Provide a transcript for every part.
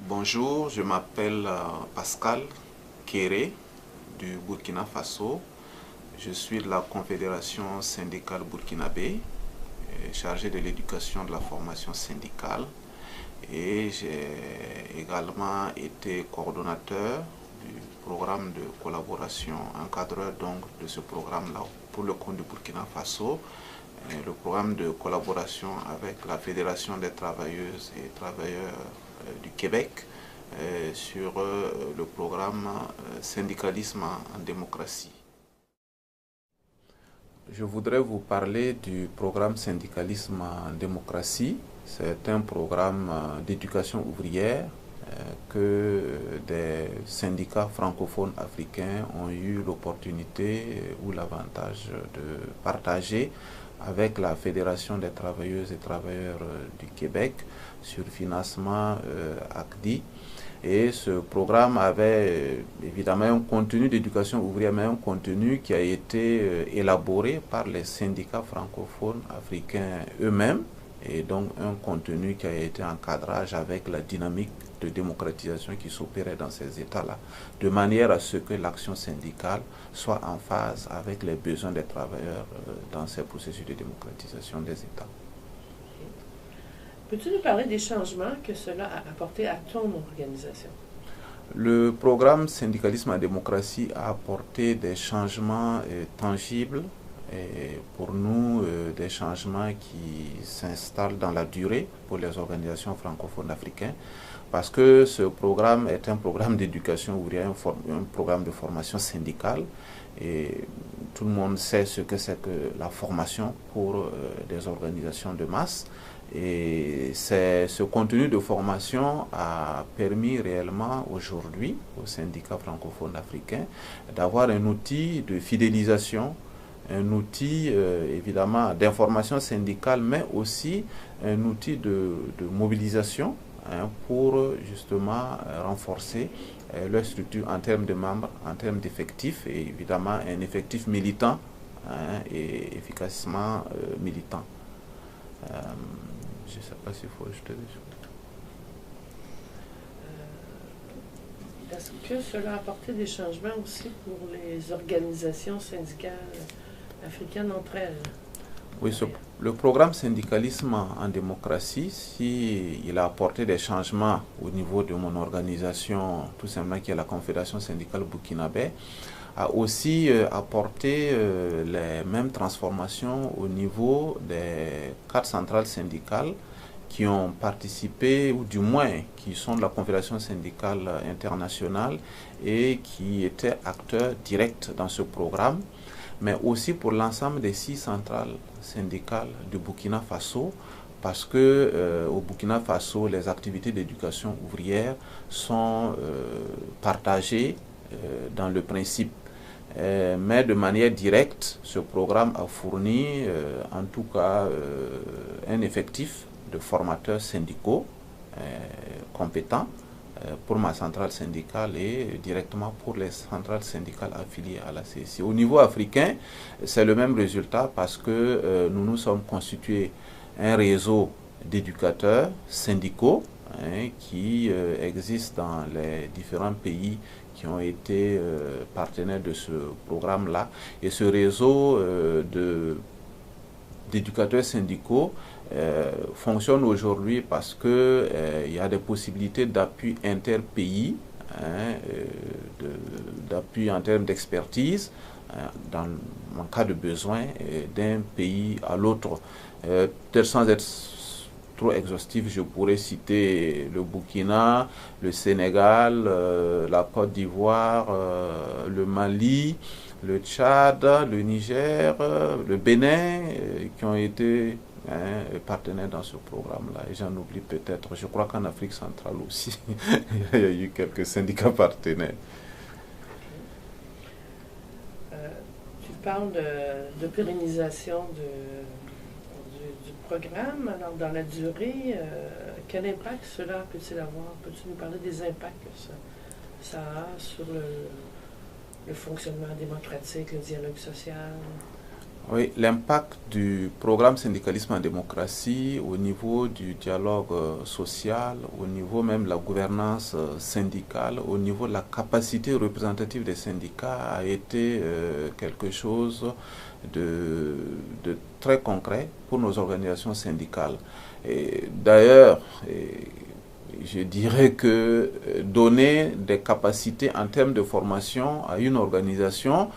Bonjour, je m'appelle Pascal Kéré du Burkina Faso. Je suis de la Confédération syndicale burkinabé, chargé de l'éducation de la formation syndicale. Et j'ai également été coordonnateur du programme de collaboration, encadreur donc de ce programme-là pour le compte du Burkina Faso. Le programme de collaboration avec la Fédération des travailleuses et travailleurs du Québec sur le programme syndicalisme en démocratie. Je voudrais vous parler du programme syndicalisme en démocratie. C'est un programme d'éducation ouvrière que des syndicats francophones africains ont eu l'opportunité ou l'avantage de partager avec la Fédération des travailleuses et travailleurs du Québec sur financement ACDI. Et ce programme avait évidemment un contenu d'éducation ouvrière, mais un contenu qui a été élaboré par les syndicats francophones africains eux-mêmes, et donc un contenu qui a été en cadrage avec la dynamique de démocratisation qui s'opérait dans ces États-là, de manière à ce que l'action syndicale soit en phase avec les besoins des travailleurs dans ces processus de démocratisation des États. Peux-tu nous parler des changements que cela a apporté à ton organisation? Le programme Syndicalisme en démocratie a apporté des changements tangibles et pour nous des changements qui s'installent dans la durée pour les organisations francophones africaines parce que ce programme est un programme d'éducation ouvrière, un programme de formation syndicale et tout le monde sait ce que c'est que la formation pour des organisations de masse. Et ce contenu de formation a permis réellement aujourd'hui aux syndicats francophones africains d'avoir un outil de fidélisation, un outil évidemment d'information syndicale, mais aussi un outil de mobilisation pour justement renforcer leur structure en termes de membres, en termes d'effectifs, et évidemment un effectif militant et efficacement militant. Je ne sais pas s'il faut ajouter des choses. Est-ce que cela a apporté des changements aussi pour les organisations syndicales africaines entre elles? Oui, le programme syndicalisme en démocratie, il a apporté des changements au niveau de mon organisation, tout simplement qui est la Confédération syndicale burkinabé, a aussi apporté les mêmes transformations au niveau des cadres centrales syndicales qui ont participé, ou du moins qui sont de la Confédération syndicale internationale et qui étaient acteurs directs dans ce programme, mais aussi pour l'ensemble des 6 centrales syndicales du Burkina Faso, parce que au Burkina Faso, les activités d'éducation ouvrière sont partagées dans le principe. Mais de manière directe, ce programme a fourni en tout cas un effectif de formateurs syndicaux compétents pour ma centrale syndicale et directement pour les centrales syndicales affiliées à la CSI. Au niveau africain, c'est le même résultat parce que nous nous sommes constitués un réseau d'éducateurs syndicaux qui existe dans les différents pays qui ont été partenaires de ce programme-là. Et ce réseau d'éducateurs syndicaux fonctionne aujourd'hui parce que il y a des possibilités d'appui interpays, d'appui en termes d'expertise en cas de besoin d'un pays à l'autre. Peut-être sans être trop exhaustif, je pourrais citer le Burkina, le Sénégal, la Côte d'Ivoire, le Mali, le Tchad, le Niger, le Bénin, qui ont été partenaires dans ce programme-là. Et j'en oublie peut-être. Je crois qu'en Afrique centrale aussi, il y a eu quelques syndicats partenaires. Tu parles de pérennisation du programme. Alors, dans la durée, quel impact cela peut-il avoir? Peux-tu nous parler des impacts que ça a sur le fonctionnement démocratique, le dialogue social? Oui, l'impact du programme syndicalisme en démocratie au niveau du dialogue social, au niveau même de la gouvernance syndicale, au niveau de la capacité représentative des syndicats a été quelque chose de très concret pour nos organisations syndicales. Et d'ailleurs, je dirais que donner des capacités en termes de formation à une organisation,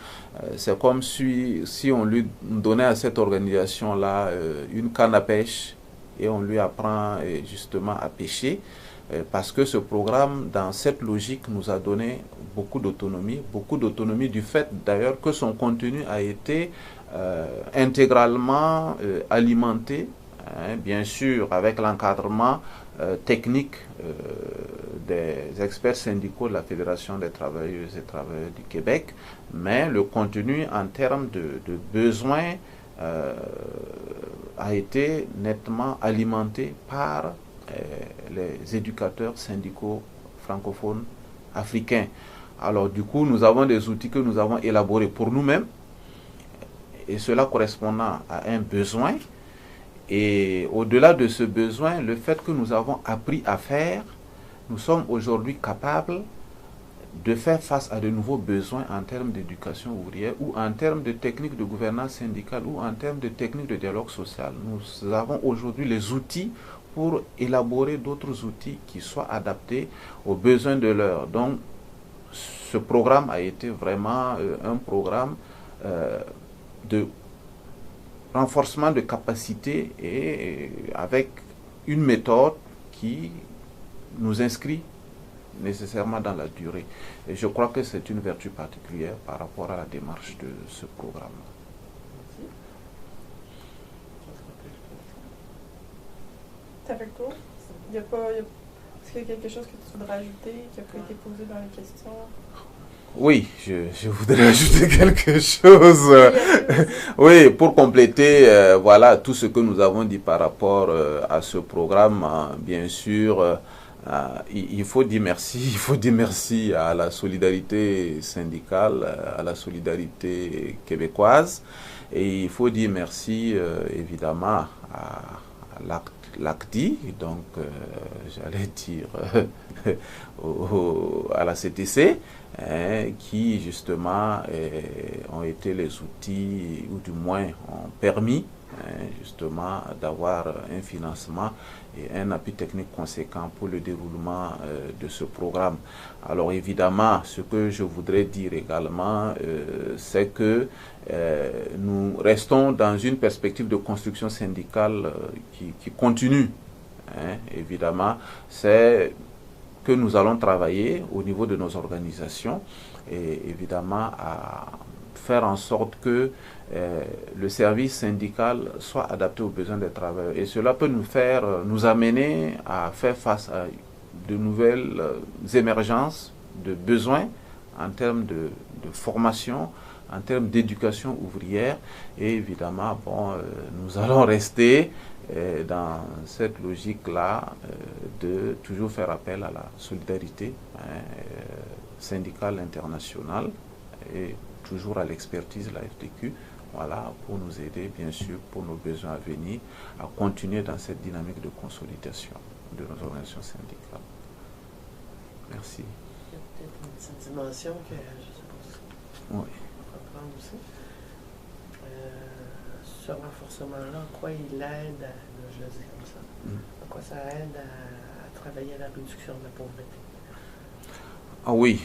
c'est comme si on lui donnait à cette organisation-là une canne à pêche et on lui apprend justement à pêcher. Parce que ce programme, dans cette logique, nous a donné beaucoup d'autonomie du fait d'ailleurs que son contenu a été intégralement alimenté, hein, bien sûr avec l'encadrement technique des experts syndicaux de la Fédération des travailleuses et travailleurs du Québec, mais le contenu en termes de besoins a été nettement alimenté par les éducateurs syndicaux francophones africains. Alors du coup, nous avons des outils que nous avons élaborés pour nous-mêmes, et cela correspondant à un besoin. Et au-delà de ce besoin, le fait que nous avons appris à faire, nous sommes aujourd'hui capables de faire face à de nouveaux besoins en termes d'éducation ouvrière ou en termes de techniques de gouvernance syndicale ou en termes de techniques de dialogue social. Nous avons aujourd'hui les outils pour élaborer d'autres outils qui soient adaptés aux besoins de l'heure. Donc, ce programme a été vraiment un programme de renforcement de capacité et avec une méthode qui nous inscrit nécessairement dans la durée. Et je crois que c'est une vertu particulière par rapport à la démarche de ce programme. Ça fait le tour? Est-ce qu'il y a quelque chose que tu voudrais ajouter qui n'a pas été posé dans les questions? Oui, je voudrais ajouter quelque chose. Oui, pour compléter voilà, tout ce que nous avons dit par rapport à ce programme, bien sûr, il faut dire merci. Il faut dire merci à la solidarité syndicale, à la solidarité québécoise. Et il faut dire merci, évidemment, à l'ACDI, donc j'allais dire à la CTC, qui justement ont été les outils, ou du moins ont permis justement d'avoir un financement et un appui technique conséquent pour le déroulement de ce programme. Alors évidemment, ce que je voudrais dire également, c'est que nous restons dans une perspective de construction syndicale qui continue. Évidemment, c'est que nous allons travailler au niveau de nos organisations et évidemment à faire en sorte que le service syndical soit adapté aux besoins des travailleurs. Et cela peut nous amener à faire face à de nouvelles émergences de besoins en termes de formation, en termes d'éducation ouvrière. Et évidemment, nous allons rester dans cette logique-là de toujours faire appel à la solidarité syndicale internationale et toujours à l'expertise de la FTQ, voilà, pour nous aider, bien sûr, pour nos besoins à venir, à continuer dans cette dynamique de consolidation de nos organisations syndicales. Merci. Il y a peut-être une petite dimension que je sais pas si on peut prendre aussi. Ce renforcement-là, en quoi il aide, je le dis comme ça, en quoi ça aide à travailler à la réduction de la pauvreté? Ah oui.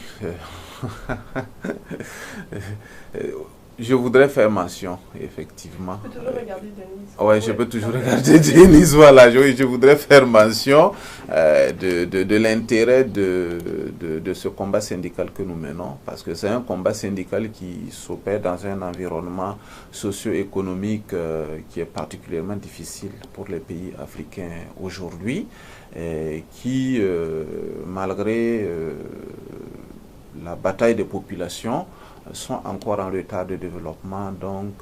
Je voudrais faire mention, effectivement. Tu peux toujours regarder Denise. Oui, je peux toujours regarder Denise. Voilà, je voudrais faire mention de l'intérêt de ce combat syndical que nous menons, parce que c'est un combat syndical qui s'opère dans un environnement socio-économique qui est particulièrement difficile pour les pays africains aujourd'hui, qui, malgré la bataille des populations, sont encore en retard de développement, donc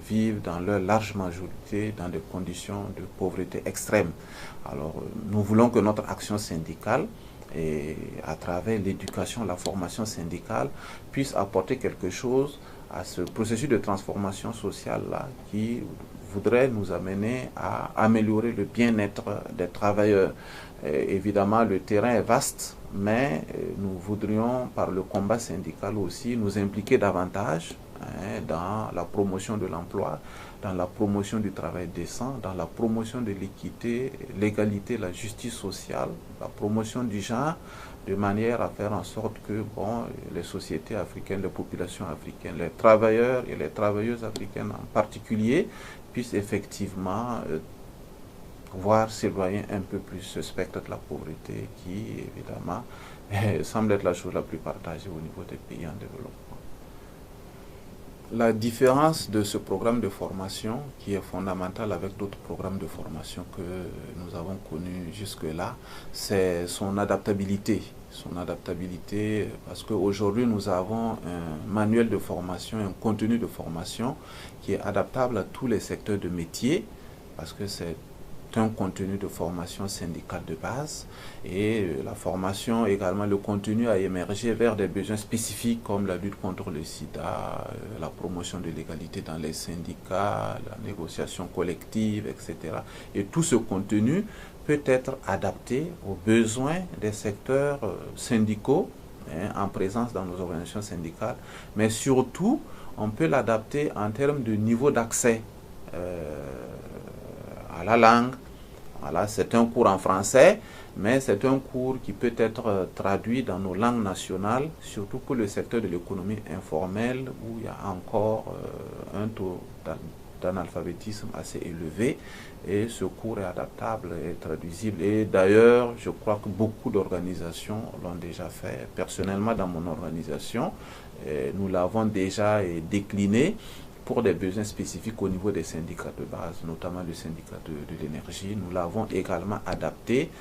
vivent dans leur large majorité dans des conditions de pauvreté extrême. Alors nous voulons que notre action syndicale, et à travers l'éducation, la formation syndicale, puisse apporter quelque chose à ce processus de transformation sociale-là qui voudrait nous amener à améliorer le bien-être des travailleurs. Évidemment, le terrain est vaste, mais nous voudrions, par le combat syndical aussi, nous impliquer davantage dans la promotion de l'emploi, dans la promotion du travail décent, dans la promotion de l'équité, l'égalité, la justice sociale, la promotion du genre, de manière à faire en sorte que les sociétés africaines, les populations africaines, les travailleurs et les travailleuses africaines en particulier, puissent effectivement voir s'éloigner un peu plus ce spectre de la pauvreté qui, évidemment, semble être la chose la plus partagée au niveau des pays en développement. La différence de ce programme de formation, qui est fondamental avec d'autres programmes de formation que nous avons connus jusque-là, c'est son adaptabilité. Son adaptabilité, parce qu'aujourd'hui nous avons un manuel de formation, un contenu de formation qui est adaptable à tous les secteurs de métier, parce que c'est un contenu de formation syndicale de base, et la formation également, le contenu a émergé vers des besoins spécifiques comme la lutte contre le sida, la promotion de l'égalité dans les syndicats, la négociation collective, etc. Et tout ce contenu peut être adapté aux besoins des secteurs syndicaux en présence dans nos organisations syndicales, mais surtout on peut l'adapter en termes de niveau d'accès à la langue. Voilà, c'est un cours en français, mais c'est un cours qui peut être traduit dans nos langues nationales, surtout pour le secteur de l'économie informelle, où il y a encore un taux d'analphabétisme assez élevé, et ce cours est adaptable et traduisible. Et d'ailleurs, je crois que beaucoup d'organisations l'ont déjà fait. Personnellement, dans mon organisation, nous l'avons déjà décliné pour des besoins spécifiques au niveau des syndicats de base, notamment le syndicat de l'énergie. Nous l'avons également adapté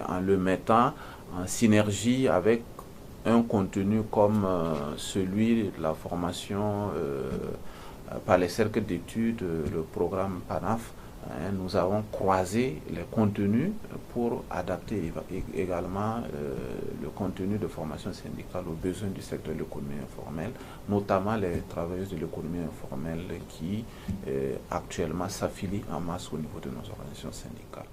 en le mettant en synergie avec un contenu comme celui de la formation par les cercles d'études, le programme PANAF. Nous avons croisé les contenus pour adapter également le contenu de formation syndicale aux besoins du secteur de l'économie informelle, notamment les travailleuses de l'économie informelle qui actuellement s'affilient en masse au niveau de nos organisations syndicales.